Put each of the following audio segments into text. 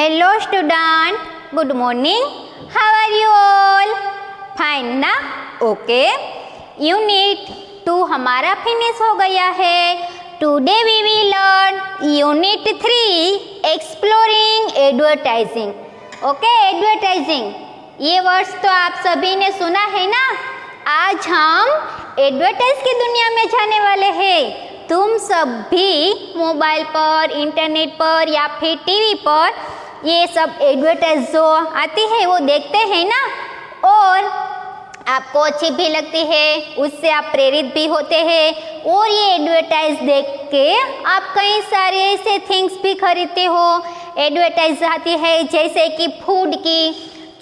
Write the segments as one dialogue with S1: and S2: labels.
S1: Hello student, good morning. How are you all? Fine ना? Okay. Unit 2 हमारा finish हो गया है. Today we will learn unit 3 exploring advertising. Okay, advertising ये words तो आप सभी ने सुना है ना. आज हम एडवर्टाइज की दुनिया में जाने वाले हैं. तुम सब भी मोबाइल पर, इंटरनेट पर या फिर टीवी पर ये सब एडवर्टाइज जो आती है वो देखते हैं ना, और आपको अच्छी भी लगती है, उससे आप प्रेरित भी होते हैं. और ये एडवर्टाइज देख के आप कई सारे ऐसे थिंग्स भी खरीदते हो. एडवर्टाइज आती है जैसे कि फूड की,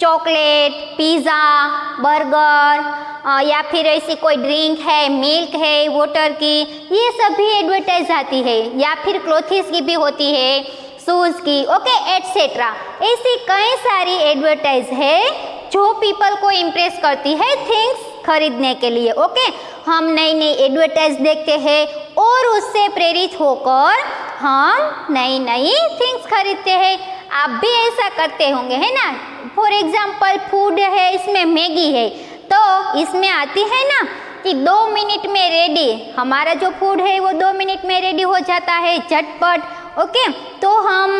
S1: चॉकलेट, पिज़्ज़ा, बर्गर या फिर ऐसी कोई ड्रिंक है, मिल्क है, वाटर की, ये सभी एडवर्टाइज आती है. या फिर क्लोथिस की भी होती है, शूज़ की, ओके, एटसेट्रा. ऐसी कई सारी एडवर्टाइज है जो पीपल को इम्प्रेस करती है थिंग्स खरीदने के लिए. ओके, हम नई नई एडवर्टाइज देखते हैं और उससे प्रेरित होकर हम नई नई थिंग्स खरीदते हैं. आप भी ऐसा करते होंगे, है ना. फॉर एग्जाम्पल फूड है, इसमें मैगी है, तो इसमें आती है ना कि 2 मिनट में रेडी. हमारा जो फूड है वो 2 मिनट में रेडी हो जाता है, झटपट. ओके, तो हम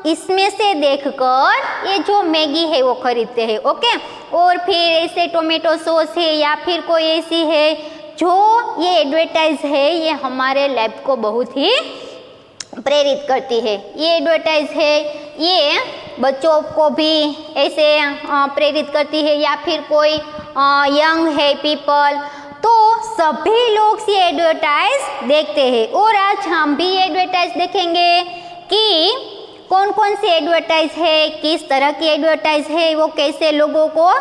S1: इसमें से देखकर ये जो मैगी है वो खरीदते हैं. ओके, और फिर ऐसे टोमेटो सॉस है या फिर कोई ऐसी है जो ये एडवर्टाइज है, ये हमारे लाइफ को बहुत ही प्रेरित करती है. ये एडवर्टाइज है, ये बच्चों को भी ऐसे प्रेरित करती है, या फिर कोई यंग है पीपल, तो सभी लोग ये एडवर्टाइज देखते हैं. और आज हम भी एडवर्टाइज देखेंगे कि कौन कौन सी एडवर्टाइज है, किस तरह की एडवर्टाइज है, वो कैसे लोगों को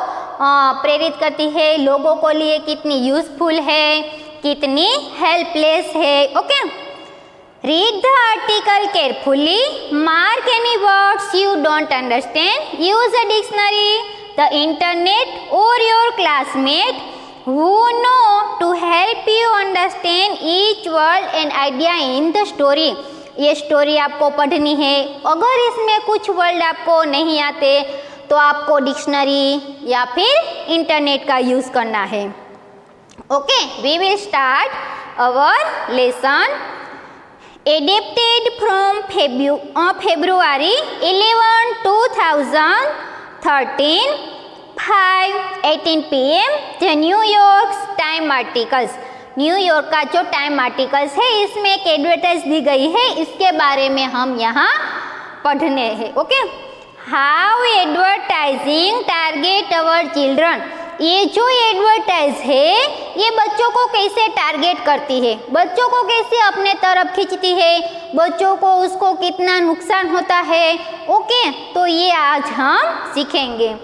S1: प्रेरित करती है, लोगों को लिए कितनी यूजफुल है, कितनी हेल्पलेस है. Okay, read the article carefully, mark any words you don't understand, use a dictionary, the internet or your classmate who know to help you understand each word and idea in the story. ये story आपको पढ़नी है. अगर इसमें कुछ word आपको नहीं आते तो आपको डिक्शनरी या फिर इंटरनेट का यूज़ करना है. Okay, we will start our lesson. Adapted from February 11, 2013, 5:18 PM, The New York Times articles. New York का जो टाइम आर्टिकल्स है इसमें एक एडवर्टाइज दी गई है, इसके बारे में हम यहाँ पढ़ने हैं. Okay, how advertising target our children. ये जो एडवर्टाइज है ये बच्चों को कैसे टारगेट करती है, बच्चों को कैसे अपने तरफ खींचती है, बच्चों को उसको कितना नुकसान होता है. ओके, तो ये आज हम सीखेंगे.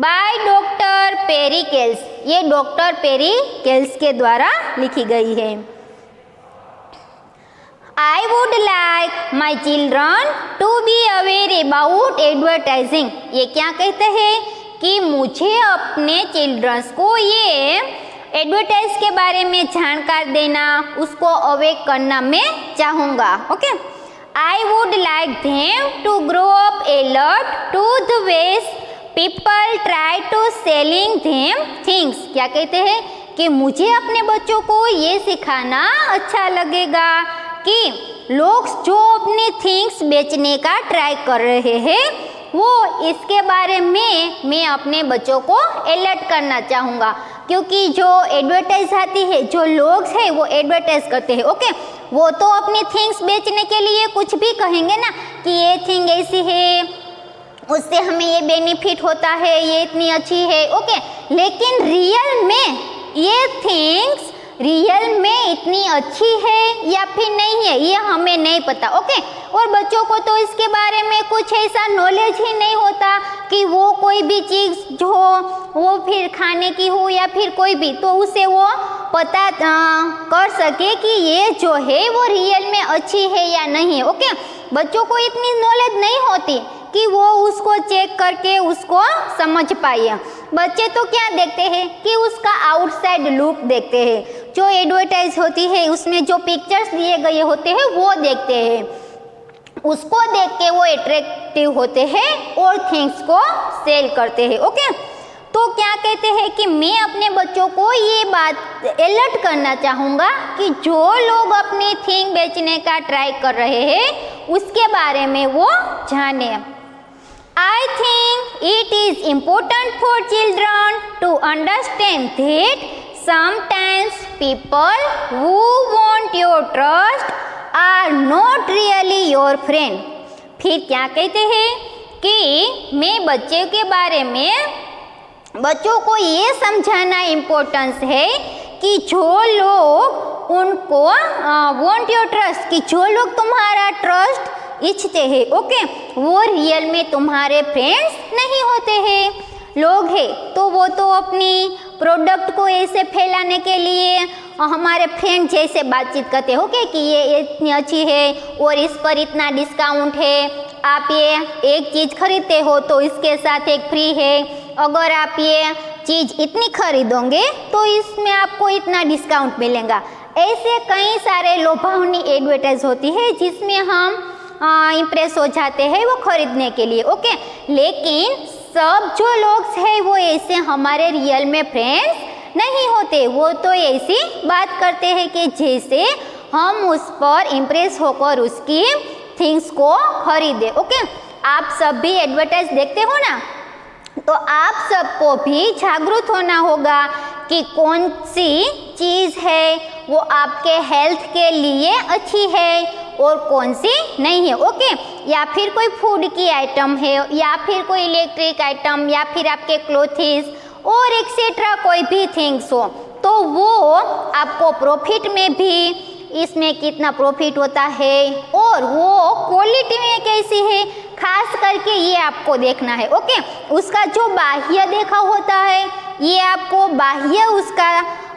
S1: By doctor Perri Klass. ये डॉक्टर पेरी केल्स के द्वारा लिखी गई है. I would like my children to be aware about advertising. ये क्या कहते हैं कि मुझे अपने चिल्ड्रंस को ये एडवर्टाइज के बारे में जानकार देना, उसको अवेक करना मैं चाहूँगा. Okay, I would like them to grow up alert to the ways people try to selling them things. क्या कहते हैं कि मुझे अपने बच्चों को ये सिखाना अच्छा लगेगा कि लोग जो अपने थिंग्स बेचने का ट्राई कर रहे हैं वो इसके बारे में मैं अपने बच्चों को अलर्ट करना चाहूँगा. क्योंकि जो एडवर्टाइज आती है, जो लोग हैं वो एडवर्टाइज करते हैं. ओके, वो तो अपनी थिंग्स बेचने के लिए कुछ भी कहेंगे ना कि ये थिंग ऐसी है, उससे हमें ये बेनिफिट होता है, ये इतनी अच्छी है. ओके, लेकिन रियल में ये थिंग्स रियल में इतनी अच्छी है या फिर नहीं है ये हमें नहीं पता. ओके, और बच्चों को तो इसके बारे में कुछ ऐसा नॉलेज ही नहीं होता कि वो कोई भी चीज़ जो हो वो फिर खाने की हो या फिर कोई भी, तो उसे वो पता कर सके कि ये जो है वो रियल में अच्छी है या नहीं है. ओके, बच्चों को इतनी नॉलेज नहीं होती कि वो उसको चेक करके उसको समझ पाए. बच्चे तो क्या देखते हैं कि उसका आउटसाइड लुक देखते हैं, जो एडवर्टाइज होती है उसमें जो पिक्चर्स दिए गए होते हैं वो देखते हैं. उसको देख के वो अट्रैक्टिव होते हैं और थिंग्स को सेल करते हैं। ओके, तो क्या कहते हैं कि मैं अपने बच्चों को ये बात अलर्ट करना चाहूँगा कि जो लोग अपनी थिंग बेचने का ट्राई कर रहे हैं उसके बारे में वो जाने। I think it is important for children to understand that sometimes people who want your trust are not really your friend। फिर क्या कहते हैं कि मैं बच्चे के बारे में बच्चों को ये समझाना इम्पोर्टेंस है कि जो लोग उनको वांट योर ट्रस्ट, कि जो लोग तुम्हारा ट्रस्ट इच्छते हैं, ओके, वो रियल में तुम्हारे फ्रेंड्स नहीं होते हैं। लोग हैं तो वो तो अपनी प्रोडक्ट को ऐसे फैलाने के लिए हमारे फ्रेंड जैसे बातचीत करते हो कि ये इतनी अच्छी है और इस पर इतना डिस्काउंट है, आप ये एक चीज़ खरीदते हो तो इसके साथ एक फ्री है, अगर आप ये चीज़ इतनी खरीदोगे तो इसमें आपको इतना डिस्काउंट मिलेगा। ऐसे कई सारे लोभावनी एडवर्टाइज होती है जिसमें हम इम्प्रेस हो जाते हैं वो खरीदने के लिए। ओके, लेकिन सब जो लोग हैं वो ऐसे हमारे रियल में फ्रेंड्स नहीं होते। वो तो ऐसी बात करते हैं कि जैसे हम उस पर इम्प्रेस होकर उसकी थिंग्स को खरीदे। ओके, आप सब भी एडवर्टाइज देखते हो ना, तो आप सबको भी जागरूक होना होगा कि कौन सी चीज़ है वो आपके हेल्थ के लिए अच्छी है और कौन सी नहीं है। ओके, या फिर कोई फूड की आइटम है या फिर कोई इलेक्ट्रिक आइटम या फिर आपके क्लोथिस और एक्सेट्रा कोई भी थिंग्स हो, तो वो आपको प्रॉफिट में भी इसमें कितना प्रॉफिट होता है और वो क्वालिटी में कैसी है, खास करके ये आपको देखना है। ओके, उसका जो बाह्य देखा होता है ये आपको बाह्य उसका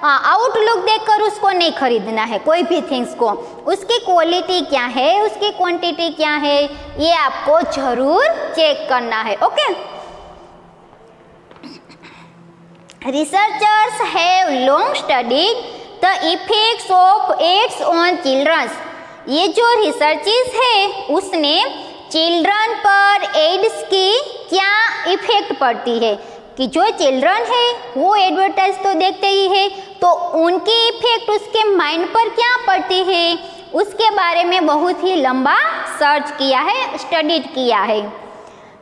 S1: आउटलुक देखकर उसको नहीं खरीदना है कोई भी थिंग्स को। उसकी क्वालिटी क्या है, उसकी क्वांटिटी क्या है, ये आपको जरूर चेक करना है। Okay, researchers have long studied the effects of ads on childrens. ये जो रिसर्चेस है उसने चिल्ड्रन पर एड्स की क्या इफेक्ट पड़ती है, कि जो चिल्ड्रन है वो एडवर्टाइज तो देखते ही है, तो उनकी इफेक्ट उसके माइंड पर क्या पड़ती है उसके बारे में बहुत ही लंबा सर्च किया है, स्टडी किया है।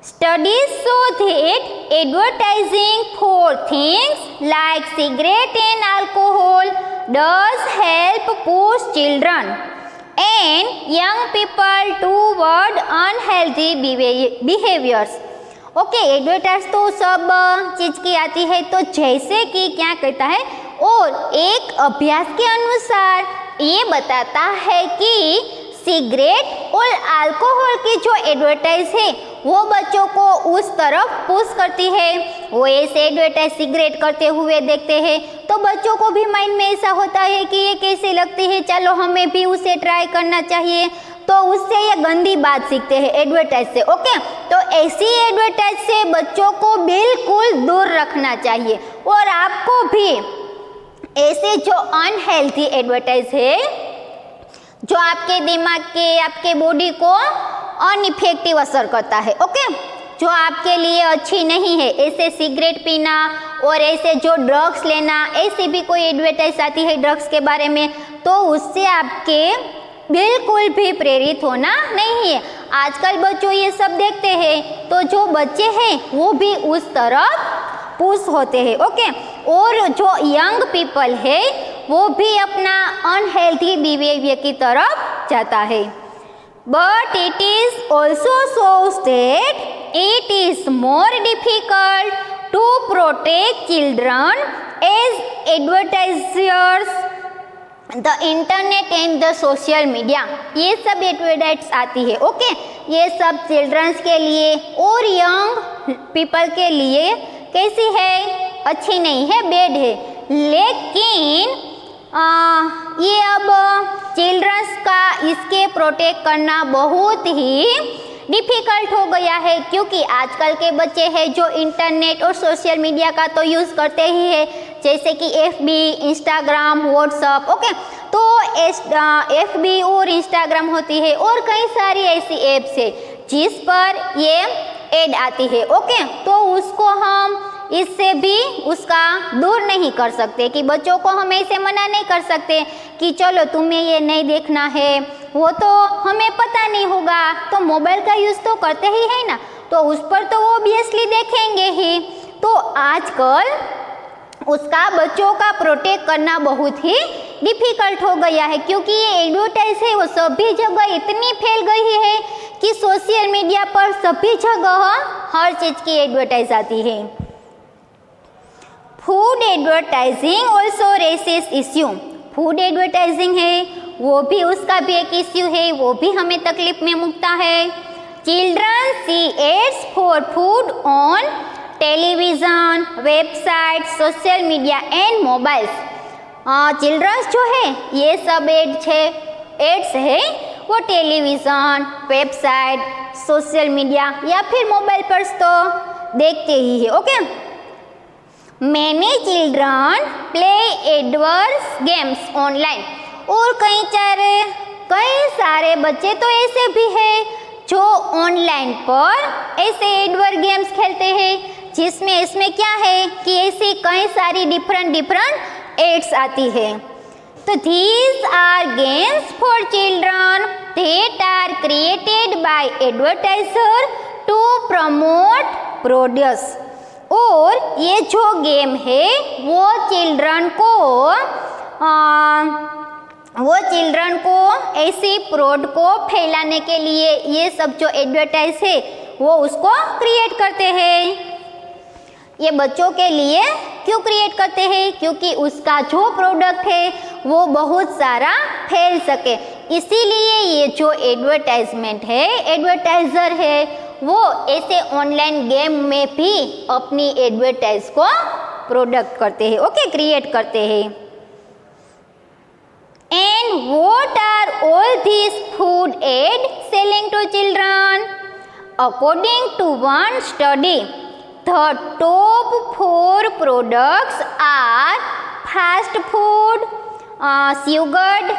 S1: Studies show that advertising for things like cigarette and alcohol does help push children and young people toward unhealthy behaviors। Okay, advertise तो सब चीज़ की आती है, तो जैसे कि क्या कहता है, और एक अभ्यास के अनुसार ये बताता है कि सिगरेट और अल्कोहल की जो एडवर्टाइज है वो बच्चों को उस तरफ पुश करती है। वो ऐसे एडवर्टाइज सिगरेट करते हुए देखते हैं तो बच्चों को भी माइंड में ऐसा होता है कि ये कैसी लगती है, चलो हमें भी उसे ट्राई करना चाहिए, तो उससे ये गंदी बात सीखते हैं एडवर्टाइज से। ओके, तो ऐसी एडवर्टाइज से बच्चों को बिल्कुल दूर रखना चाहिए। और आपको भी ऐसे जो अनहेल्थी एडवर्टाइज है जो आपके दिमाग के, आपके बॉडी को अनइफेक्टिव असर करता है, ओके, जो आपके लिए अच्छी नहीं है, ऐसे सिगरेट पीना और ऐसे जो ड्रग्स लेना, ऐसी भी कोई एडवर्टाइज आती है ड्रग्स के बारे में, तो उससे आपके बिल्कुल भी प्रेरित होना नहीं है। आजकल बच्चों ये सब देखते हैं तो जो बच्चे हैं वो भी उस तरफ पुश होते हैं। ओके, और जो यंग पीपल है वो भी अपना अनहेल्थी बिहेवियर की तरफ जाता है। But it is also shows that it is more difficult to protect children as advertisers, the internet and the social media, ये सब एडवर्टाइज आती है। ओके, ये सब चिल्ड्रंस के लिए और यंग पीपल के लिए कैसी है, अच्छी नहीं है, बैड है। लेकिन ये अब चिल्ड्रंस का इसके प्रोटेक्ट करना बहुत ही डिफ़िकल्ट हो गया है, क्योंकि आजकल के बच्चे हैं जो इंटरनेट और सोशल मीडिया का तो यूज़ करते ही है, जैसे कि FB, इंस्टाग्राम, व्हाट्सअप। ओके, तो FB और इंस्टाग्राम होती है और कई सारी ऐसी ऐप्स है जिस पर ये ऐड आती है। ओके, तो उसको हम इससे भी उसका दूर नहीं कर सकते कि बच्चों को हम ऐसे मना नहीं कर सकते कि चलो तुम्हें ये नहीं देखना है, वो तो हमें पता नहीं होगा, तो मोबाइल का यूज़ तो करते ही है ना, तो उस पर तो वो ऑब्वियसली देखेंगे ही। तो आजकल उसका बच्चों का प्रोटेक्ट करना बहुत ही डिफ़िकल्ट हो गया है, क्योंकि ये एडवर्टाइज है वो सभी जगह इतनी फैल गई है कि सोशल मीडिया पर सभी जगह हर चीज़ की एडवर्टाइज आती है। Food advertising also raises issue. Food advertising है वो भी, उसका भी एक इश्यू है, वो भी हमें तकलीफ में मुकता है। Children see ads for food on television, website, social media and mobiles. Childrens जो है ये सब एड्स है वो टेलीविज़न, वेबसाइट, सोशल मीडिया या फिर मोबाइल पर तो देखते ही है। Okay, many children play adverse games online. और कई सारे बच्चे तो ऐसे भी हैं जो ऑनलाइन पर ऐसे एडवर्स गेम्स खेलते हैं जिसमें इसमें क्या है कि ऐसी कई सारी डिफरेंट एड्स आती है। तो these are games for children that are created by advertiser to promote products। और ये जो गेम है वो चिल्ड्रन को ऐसी प्रोड को फैलाने के लिए ये सब जो एडवर्टाइज है वो उसको क्रिएट करते हैं। ये बच्चों के लिए क्यों क्रिएट करते हैं? क्योंकि उसका जो प्रोडक्ट है वो बहुत सारा फैल सके, इसीलिए ये जो एडवर्टाइजमेंट है, एडवर्टाइज़र है, वो ऐसे ऑनलाइन गेम में भी अपनी एडवर्टाइज को प्रोडक्ट करते हैं। ओके, क्रिएट करते हैं। And what are all this food ad selling to children? According to one study, the top 4 products are fast food, sugared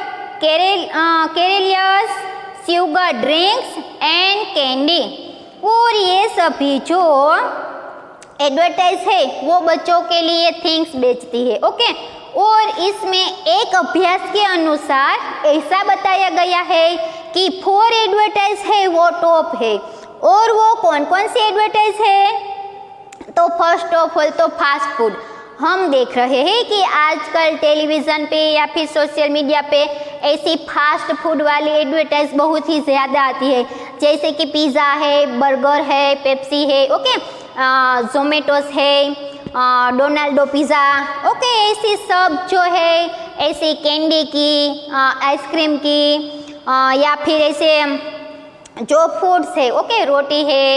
S1: cereals, sugar drinks and candy। और ये सभी जो एडवर्टाइज है वो बच्चों के लिए थिंग्स बेचती है। ओके, और इसमें एक अभ्यास के अनुसार ऐसा बताया गया है कि 4 एडवर्टाइज है वो टॉप है। और वो कौन कौन सी एडवर्टाइज है? तो फर्स्ट ऑफ ऑल तो फास्ट फूड। हम देख रहे हैं कि आजकल टेलीविज़न पे या फिर सोशल मीडिया पे ऐसी फास्ट फूड वाली एडवर्टाइज बहुत ही ज़्यादा आती है, जैसे कि पिज़्ज़ा है, बर्गर है, पेप्सी है, ओके, जोमेटोस है, डोनाल्डो पिज़्ज़ा, ओके, ऐसी सब जो है ऐसी कैंडी की, आइसक्रीम की, या फिर ऐसे जो फूड्स है, ओके, रोटी है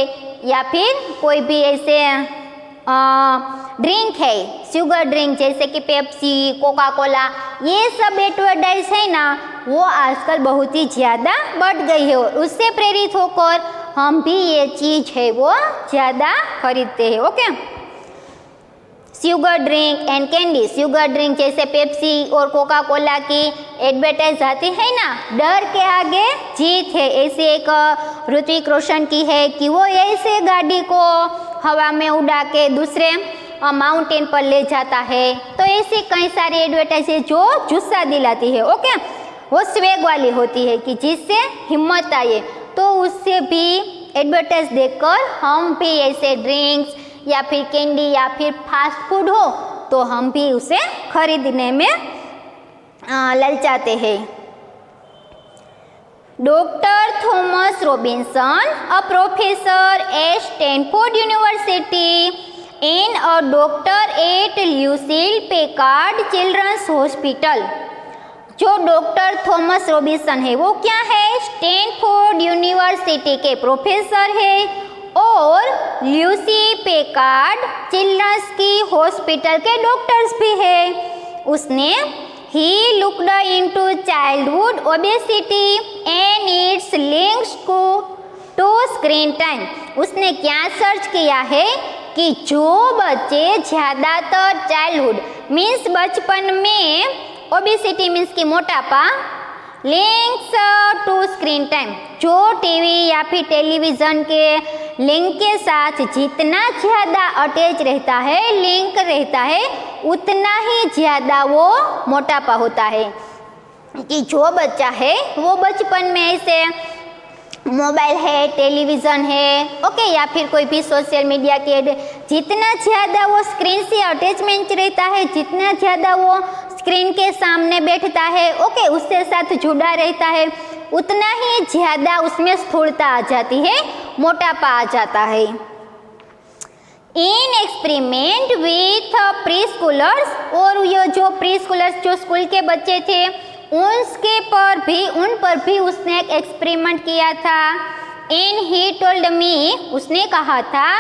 S1: या फिर कोई भी ऐसे ड्रिंक है, शुगर ड्रिंक जैसे कि पेप्सी, कोका कोला, ये सब एडवर्टाइज है ना वो आजकल बहुत ही ज़्यादा बढ़ गई है। और उससे प्रेरित होकर हम भी ये चीज़ है वो ज़्यादा खरीदते हैं। Okay, sugar drink and candy. Sugar drink जैसे पेप्सी और कोका कोला की एडवर्टाइज आती है ना, डर के आगे जीत है, ऐसे एक ऋतिक रोशन की है कि वो ऐसे गाड़ी को हवा में उड़ा के दूसरे माउंटेन पर ले जाता है। तो ऐसी कई सारी एडवर्टाइज है जो जुस्सा दिलाती है। ओके, वो स्वेग वाली होती है कि जिससे हिम्मत आए। तो उससे भी एडवर्टाइज देखकर हम भी ऐसे ड्रिंक्स या फिर कैंडी या फिर फास्ट फूड हो तो हम भी उसे खरीदने में ललचाते हैं। Doctor Thomas Robinson, a professor at Stanford University and a doctor at Lucile Packard children's hospital. जो डॉक्टर थॉमस रॉबिन्सन है वो क्या है? स्टैनफोर्ड यूनिवर्सिटी के प्रोफेसर है और ल्यूसी पैकार्ड चिल्ड्रंस की हॉस्पिटल के डॉक्टर्स भी है। उसने He looked into childhood obesity and its links to screen time। उसने क्या सर्च किया है कि जो बच्चे ज़्यादातर चाइल्डहुड मीन्स बचपन में ओबेसिटी मीन्स कि मोटापा। लिंक्स टू स्क्रीन टाइम, जो टीवी या फिर टेलीविज़न के लिंक के साथ जितना ज़्यादा अटैच रहता है, लिंक रहता है, उतना ही ज़्यादा वो मोटापा होता है। कि जो बच्चा है वो बचपन में ऐसे मोबाइल है, टेलीविज़न है, ओके, या फिर कोई भी सोशल मीडिया के जितना ज़्यादा वो स्क्रीन से अटैचमेंट रहता है, जितना ज़्यादा वो स्क्रीन के सामने बैठता है, ओके, उसके साथ जुड़ा रहता है, उतना ही ज़्यादा उसमें स्थूलता आ जाती है, मोटापा आ जाता है। इन एक्सपेरिमेंट विथ प्री स्कूलर्स, और ये जो प्री स्कूलर्स जो स्कूल के बच्चे थे उन पर भी उसने एक एक्सपेरिमेंट किया था। इन ही टोल्ड मी, उसने कहा था,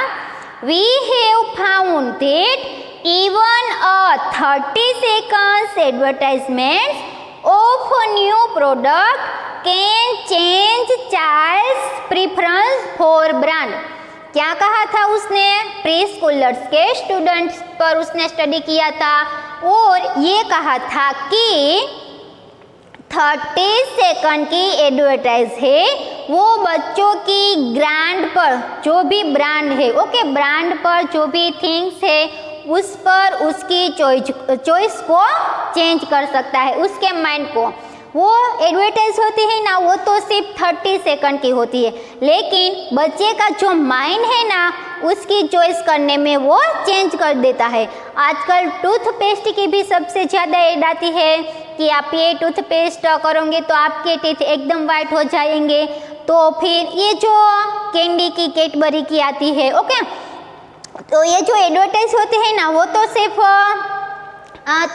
S1: we have found that even a 30 seconds advertisement of a new product can change child's preference for brand. क्या कहा था उसने? प्री स्कूलर्स के स्टूडेंट्स पर उसने स्टडी किया था और ये कहा था कि 30 सेकंड की एडवर्टाइज है वो बच्चों की ब्रांड पर, जो भी ब्रांड है, ओके, ब्रांड पर जो भी थिंग्स है उस पर उसकी चॉइस को चेंज कर सकता है, उसके माइंड को। वो एडवर्टाइज होती है ना, वो तो सिर्फ 30 सेकंड की होती है, लेकिन बच्चे का जो माइंड है ना, उसकी चॉइस करने में वो चेंज कर देता है। आजकल टूथपेस्ट की भी सबसे ज़्यादा ऐड आती है कि आप ये टूथपेस्ट करोगे तो आपके टीथ एकदम वाइट हो जाएंगे। तो फिर ये जो कैंडी की, कैडबरी की आती है, ओके, तो ये जो एडवर्टाइज होते हैं ना, वो तो सिर्फ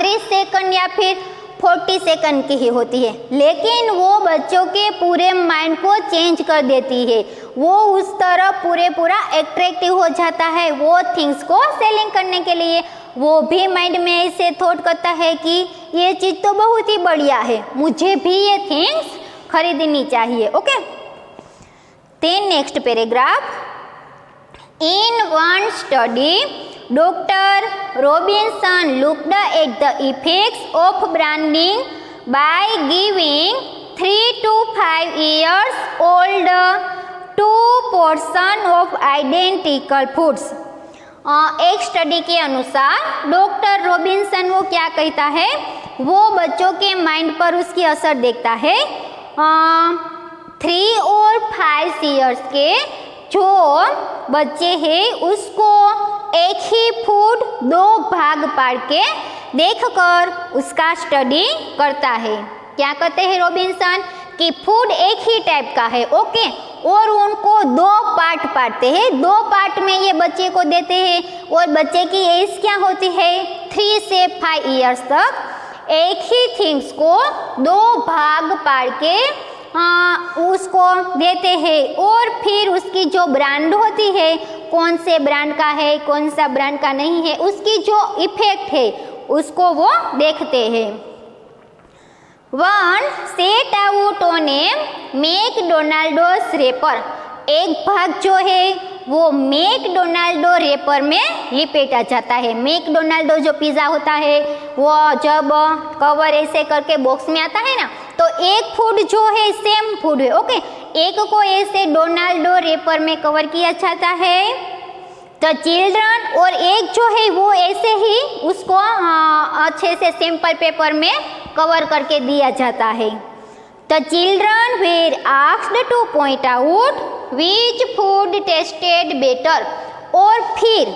S1: 30 सेकंड या फिर 40 सेकंड की ही होती है, लेकिन वो बच्चों के पूरे माइंड को चेंज कर देती है। वो उस तरह पूरा एट्रैक्टिव हो जाता है वो थिंग्स को सेलिंग करने के लिए। वो भी माइंड में ऐसे थॉट करता है कि ये चीज़ तो बहुत ही बढ़िया है, मुझे भी ये थिंग्स खरीदनी चाहिए, okay. Then next paragraph, in one study Dr. Robinson looked at the effects of branding by giving 3 to 5 years old 2 portions of identical foods. एक स्टडी के अनुसार डॉक्टर रॉबिन्सन वो क्या कहता है, वो बच्चों के माइंड पर उसकी असर देखता है 3 और 5 ईयर्स के जो बच्चे हैं उसको एक ही फूड 2 भाग पाड़ के देखकर उसका स्टडी करता है। क्या कहते हैं रॉबिन्सन कि फूड एक ही टाइप का है, ओके, और उनको 2 पार्ट पाड़ते हैं, 2 पार्ट में ये बच्चे को देते हैं और बच्चे की एज क्या होती है 3 से 5 ईयर्स तक एक ही थिंग्स को 2 भाग पाड़ के उसको देते हैं और फिर उसकी जो ब्रांड होती है, कौन से ब्रांड का है कौन सा ब्रांड का नहीं है, उसकी जो इफेक्ट है उसको वो देखते हैं। One set out on a McDonald's wrapper, एक भाग जो है वो मैकडोनाल्डो रैपर में लिपेटा जाता है। मैकडोनाल्डो जो पिज़्ज़ा होता है वो जब कवर ऐसे करके बॉक्स में आता है ना, तो एक फूड जो है सेम फूड है, ओके, एक को ऐसे डोनाल्डो रैपर में कवर किया जाता है तो चिल्ड्रन, और एक जो है वो ऐसे ही उसको अच्छे से सिंपल पेपर में कवर करके दिया जाता है। The children were asked to point out which food tasted better, और फिर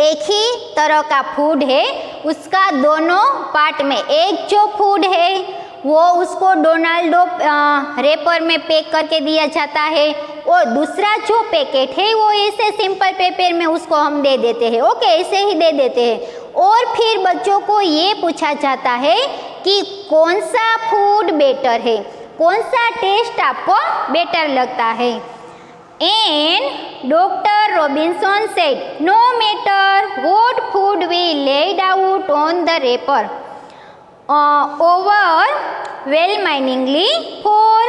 S1: एक ही तरह का फूड है उसका दोनों पार्ट में, एक जो फूड है वो उसको डोनाल्डो रैपर में पैक करके दिया जाता है और दूसरा जो पैकेट है वो ऐसे सिंपल पेपर में उसको हम दे देते हैं, ओके, ऐसे ही दे देते हैं। और फिर बच्चों को ये पूछा जाता है कि कौन सा फूड बेटर है, कौन सा टेस्ट आपको बेटर लगता है। And doctor Robinson said no matter what food we laid out on the wrapper overwhelmingly for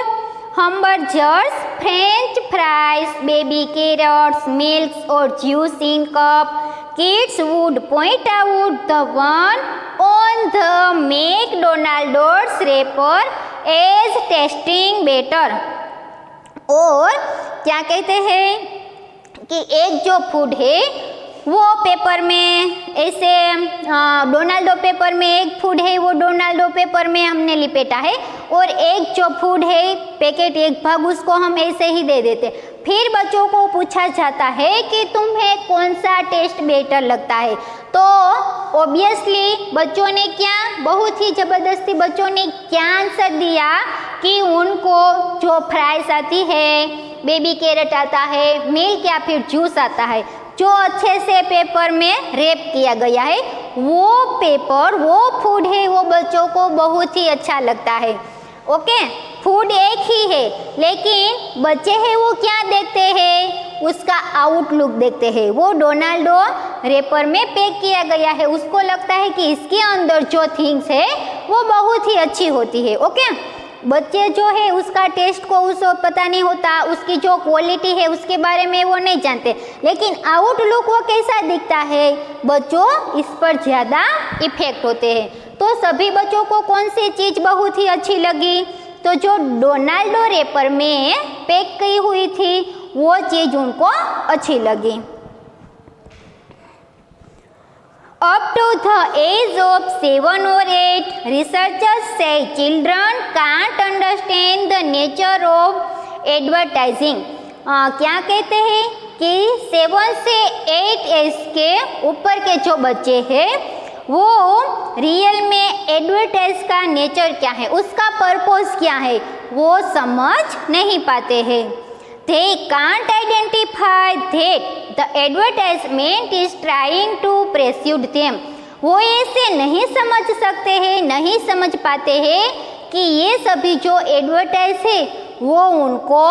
S1: hamburgers, French fries, baby carrots, milks or juice in cup, kids would point out the one on on the McDonald's wrapper as tasting better. और क्या कहते हैं कि एक जो food है वो paper में ऐसे डोनाल्डो पेपर में एक फूड है, वो डोनाल्डो पेपर में हमने लिपेटा है, और एक जो फूड है पैकेट एक भाग उसको हम ऐसे ही दे देते। फिर बच्चों को पूछा जाता है कि तुम्हें कौन सा टेस्ट बेटर लगता है, तो ऑब्वियसली बच्चों ने क्या बहुत ही ज़बरदस्ती बच्चों ने क्या आंसर दिया कि उनको जो फ्राइज आती है, बेबी कैरेट आता है, मिल्क या फिर जूस आता है, जो अच्छे से पेपर में रैप किया गया है, वो पेपर वो फूड है वो बच्चों को बहुत ही अच्छा लगता है। ओके, फूड एक ही है लेकिन बच्चे हैं वो क्या देखते हैं, उसका आउटलुक देखते हैं। वो डोनाल्डो रैपर में पैक किया गया है, उसको लगता है कि इसके अंदर जो थिंग्स है वो बहुत ही अच्छी होती है। ओके, बच्चे जो है उसका टेस्ट को उसको पता नहीं होता, उसकी जो क्वालिटी है उसके बारे में वो नहीं जानते, लेकिन आउटलुक वो कैसा दिखता है, बच्चों इस पर ज़्यादा इफेक्ट होते हैं। तो सभी बच्चों को कौन सी चीज़ बहुत ही अच्छी लगी, तो जो डोनाल्डो रैपर में पैक की हुई थी वो चीज़ उनको अच्छी लगी। Up to the age of 7 or 8, researchers say children can't understand the nature of advertising. क्या कहते हैं कि 7 से 8 एज के ऊपर के जो बच्चे हैं वो रियल में एडवर्टाइज का नेचर क्या है, उसका पर्पस क्या है, वो समझ नहीं पाते हैं। They can't identify that the advertisement is trying to persuade them. वो ऐसे नहीं समझ सकते हैं, नहीं समझ पाते हैं कि ये सभी जो एडवर्टाइज है वो उनको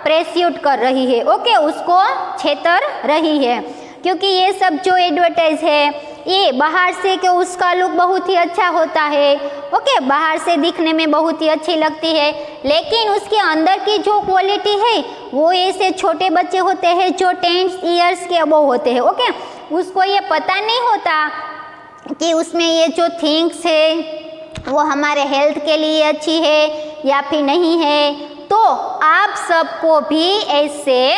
S1: प्रेस्यूट कर रही है। ओके, उसको छेतर रही है, क्योंकि ये सब जो एडवर्टाइज है ये बाहर से कि उसका लुक बहुत ही अच्छा होता है। ओके, बाहर से दिखने में बहुत ही अच्छी लगती है, लेकिन उसके अंदर की जो क्वालिटी है वो ऐसे छोटे बच्चे होते हैं जो 10 इयर्स के अबव होते हैं। ओके, उसको ये पता नहीं होता कि उसमें ये जो थिंग्स है वो हमारे हेल्थ के लिए अच्छी है या फिर नहीं है। तो आप सबको भी ऐसे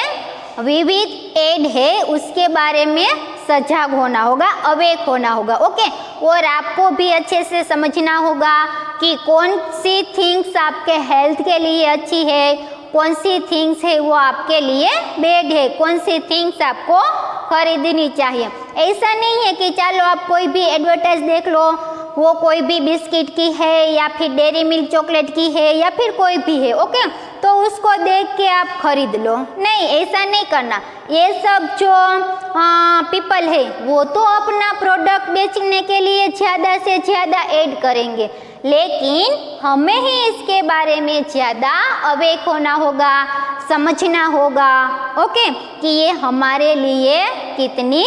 S1: विविध एड है उसके बारे में सजग होना होगा, अवेक होना होगा। ओके, और आपको भी अच्छे से समझना होगा कि कौन सी थिंग्स आपके हेल्थ के लिए अच्छी है, कौन सी थिंग्स है वो आपके लिए बैड है, कौन सी थिंग्स आपको खरीदनी चाहिए। ऐसा नहीं है कि चलो आप कोई भी एडवर्टाइज देख लो, वो कोई भी बिस्किट की है या फिर डेयरी मिल्क चॉकलेट की है या फिर कोई भी है, ओके, तो उसको देख के आप खरीद लो। नहीं, ऐसा नहीं करना। ये सब जो पीपल है वो तो अपना प्रोडक्ट बेचने के लिए ज़्यादा से ज़्यादा ऐड करेंगे, लेकिन हमें ही इसके बारे में ज़्यादा अवेक होना होगा, समझना होगा, ओके, कि ये हमारे लिए कितनी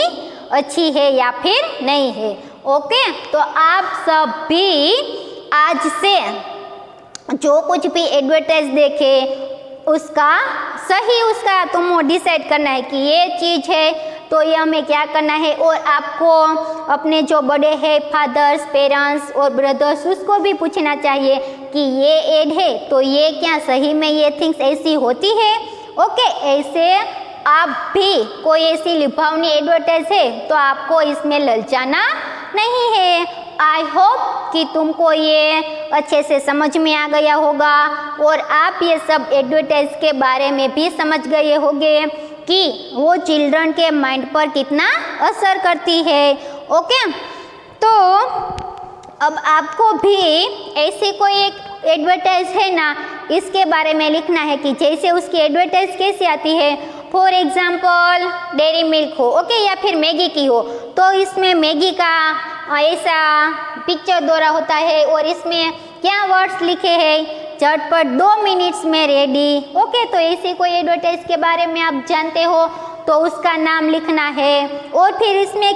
S1: अच्छी है या फिर नहीं है। ओके, तो आप सब भी आज से जो कुछ भी एडवर्टाइज देखे उसका सही उसका तुम डिसाइड करना है कि ये चीज़ है तो ये हमें क्या करना है। और आपको अपने जो बड़े हैं फादर्स, पेरेंट्स और ब्रदर्स, उसको भी पूछना चाहिए कि ये एड है तो ये क्या सही में ये थिंग्स ऐसी होती है। ओके, ऐसे आप भी कोई ऐसी लुभावनी एडवर्टाइज है तो आपको इसमें ललचाना नहीं है। आई होप कि तुमको ये अच्छे से समझ में आ गया होगा और आप ये सब एडवर्टाइज के बारे में भी समझ गए होंगे कि वो चिल्ड्रन के माइंड पर कितना असर करती है। ओके, तो अब आपको भी ऐसे कोई एक एडवर्टाइज है ना, इसके बारे में लिखना है कि जैसे उसकी एडवर्टाइज कैसे आती है। फॉर एग्जाम्पल डेयरी मिल्क हो, ओके, या फिर मैगी की हो, तो इसमें मैगी का ऐसा पिक्चर दौरा होता है और इसमें क्या वर्ड्स लिखे हैं, झटपट 2 मिनट्स में रेडी। ओके, तो ऐसे कोई एडवर्टाइज के बारे में आप जानते हो तो उसका नाम लिखना है और फिर इसमें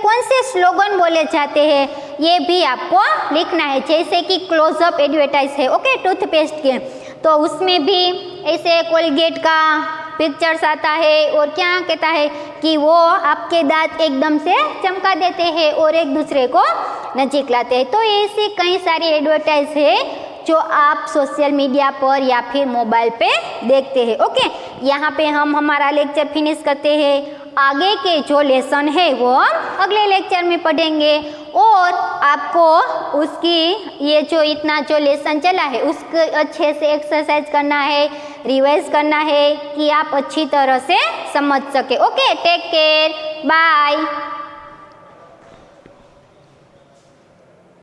S1: कौन से स्लोगन बोले जाते हैं ये भी आपको लिखना है। जैसे कि क्लोजअप एडवर्टाइज है, ओके, टूथपेस्ट के, तो उसमें भी ऐसे कोलगेट का पिक्चर्स आता है और क्या कहता है कि वो आपके दांत एकदम से चमका देते हैं और एक दूसरे को नजीक लाते हैं। तो ऐसी कई सारी एडवर्टाइज है जो आप सोशल मीडिया पर या फिर मोबाइल पे देखते हैं। ओके, यहाँ पे हम हमारा लेक्चर फिनिश करते हैं। आगे के जो लेसन है वो हम अगले लेक्चर में पढ़ेंगे और आपको उसकी ये जो इतना जो लेसन चला है उसको अच्छे से एक्सरसाइज करना है, रिवाइज करना है कि आप अच्छी तरह से समझ सके। Okay, take care, bye.